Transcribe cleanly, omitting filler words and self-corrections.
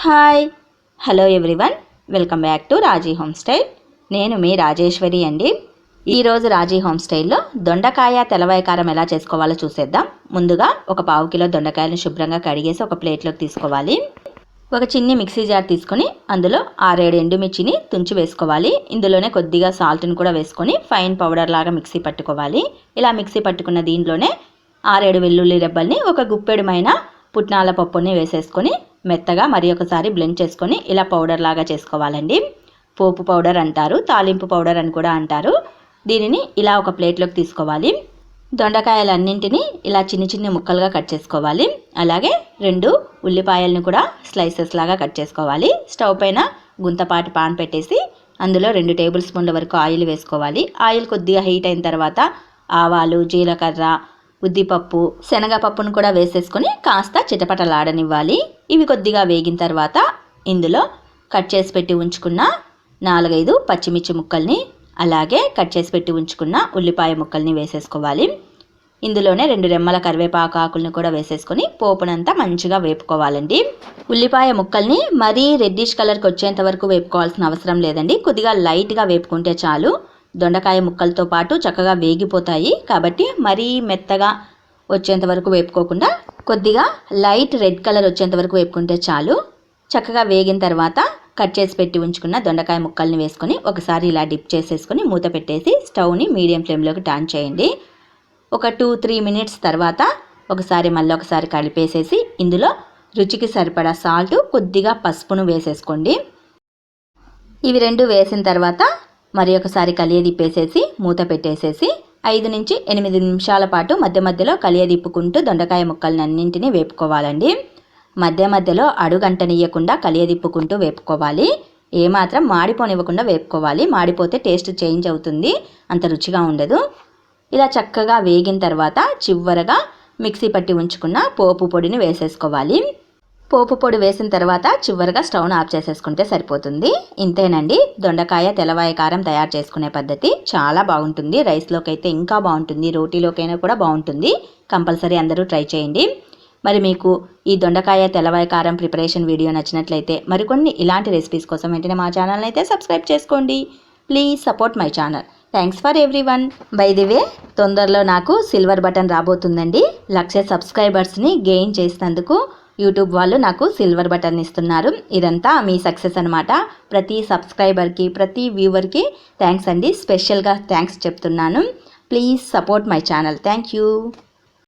Hi hello everyone, welcome back to Raji homestyle. నేను మీ రాజేశ్వరి అండి. ఈరోజు రాజీ హోమ్స్టైల్లో దొండకాయ తెల్లవాయ కారం ఎలా చేసుకోవాలో చూసేద్దాం. ముందుగా ఒక పావు కిలో దొండకాయలను శుభ్రంగా కడిగేసి ఒక ప్లేట్లోకి తీసుకోవాలి. ఒక చిన్ని మిక్సీ జార్ తీసుకొని అందులో 6-7 ఎండుమిర్చిని తుంచి వేసుకోవాలి. ఇందులోనే కొద్దిగా సాల్ట్ని కూడా వేసుకొని ఫైన్ పౌడర్ లాగా మిక్సీ పట్టుకోవాలి. ఇలా మిక్సీ పట్టుకున్న దీంట్లోనే 6-7 వెల్లుల్లి రెబ్బల్ని ఒక గుప్పెడుమైన పుట్నాల పప్పుని వేసేసుకొని మెత్తగా మరి ఒకసారి బ్లెండ్ చేసుకొని ఇలా పౌడర్ లాగా చేసుకోవాలండి. పోపు పౌడర్ అంటారు, తాలింపు పౌడర్ అని కూడా అంటారు. దీనిని ఇలా ఒక ప్లేట్లోకి తీసుకోవాలి. దొండకాయలన్నింటినీ ఇలా చిన్న చిన్న ముక్కలుగా కట్ చేసుకోవాలి. అలాగే 2 ఉల్లిపాయలను కూడా స్లైసెస్ లాగా కట్ చేసుకోవాలి. స్టవ్ పైన గుంతపాటి పాన్ పెట్టేసి అందులో 2 టేబుల్ స్పూన్ల వరకు ఆయిల్ వేసుకోవాలి. ఆయిల్ కొద్దిగా హీట్ అయిన తర్వాత ఆవాలు, జీలకర్ర, ఉద్దిపప్పు, శనగపప్పును కూడా వేసేసుకొని కాస్త చిటపటలాడనివ్వాలి. ఇవి కొద్దిగా వేగిన తర్వాత ఇందులో కట్ చేసి పెట్టి ఉంచుకున్న 4-5 పచ్చిమిర్చి ముక్కల్ని, అలాగే కట్ చేసి పెట్టి ఉంచుకున్న ఉల్లిపాయ ముక్కల్ని వేసేసుకోవాలి. ఇందులోనే 2 రెమ్మల కరివేపాకు ఆకులను కూడా వేసేసుకొని పోపునంతా మంచిగా వేపుకోవాలండి. ఉల్లిపాయ ముక్కల్ని మరీ రెడ్డిష్ కలర్కి వచ్చేంత వరకు వేపుకోవాల్సిన అవసరం లేదండి. కొద్దిగా లైట్గా వేపుకుంటే చాలు. దొండకాయ ముక్కలతో పాటు చక్కగా వేగిపోతాయి. కాబట్టి మరీ మెత్తగా వచ్చేంత వరకు వేపుకోకుండా కొద్దిగా లైట్ రెడ్ కలర్ వచ్చేంత వరకు వేపుకుంటే చాలు. చక్కగా వేగిన తర్వాత కట్ చేసి పెట్టి ఉంచుకున్న దొండకాయ ముక్కల్ని వేసుకొని ఒకసారి ఇలా డిప్ చేసేసుకొని మూత పెట్టేసి స్టవ్ని మీడియం ఫ్లేమ్లోకి టర్న్ చేయండి. ఒక 2-3 మినిట్స్ తర్వాత మళ్ళీ ఒకసారి కలిపేసేసి ఇందులో రుచికి సరిపడా సాల్ట్, కొద్దిగా పసుపును వేసేసుకోండి. ఇవి 2 వేసిన తర్వాత మరి ఒకసారి కలియదిప్పేసేసి మూత పెట్టేసేసి 5-8 నిమిషాల పాటు మధ్య మధ్యలో కలియదిప్పుకుంటూ దొండకాయ ముక్కల్ని అన్నింటినీ వేపుకోవాలండి. మధ్య మధ్యలో అడుగంటనియకుండా కలియదిప్పుకుంటూ వేపుకోవాలి. ఏమాత్రం మాడిపోనివ్వకుండా వేపుకోవాలి. మాడిపోతే టేస్ట్ చేంజ్ అవుతుంది, అంత రుచిగా ఉండదు. ఇలా చక్కగా వేగిన తర్వాత చివరగా మిక్సీ పట్టి ఉంచుకున్న పోపు పొడిని వేసేసుకోవాలి. పోపు పొడి వేసిన తర్వాత చివరిగా స్టవ్ను ఆఫ్ చేసేసుకుంటే సరిపోతుంది. ఇంతేనండి, దొండకాయ తెల్లవాయ కారం తయారు చేసుకునే పద్ధతి. చాలా బాగుంటుంది. రైస్లోకి అయితే ఇంకా బాగుంటుంది, రోటీలోకైనా కూడా బాగుంటుంది. కంపల్సరీ అందరూ ట్రై చేయండి. మరి మీకు ఈ దొండకాయ తెల్లవాయ కారం ప్రిపరేషన్ వీడియో నచ్చినట్లయితే మరికొన్ని ఇలాంటి రెసిపీస్ కోసం వెంటనే మా ఛానల్ని అయితే సబ్స్క్రైబ్ చేసుకోండి. Please support my channel. Thanks for everyone. By the way, తొందరలో నాకు సిల్వర్ బటన్ రాబోతుందండి. 1,00,000 సబ్స్క్రైబర్స్ని గెయిన్ చేసినందుకు యూట్యూబ్ వాళ్ళు నాకు సిల్వర్ బటన్ ఇస్తున్నారు. ఇదంతా మీ సక్సెస్ అనమాట. ప్రతి సబ్స్క్రైబర్కి, ప్రతి వ్యూవర్కి థ్యాంక్స్ అండి. స్పెషల్గా థ్యాంక్స్ చెప్తున్నాను. Please support my channel. Thank you.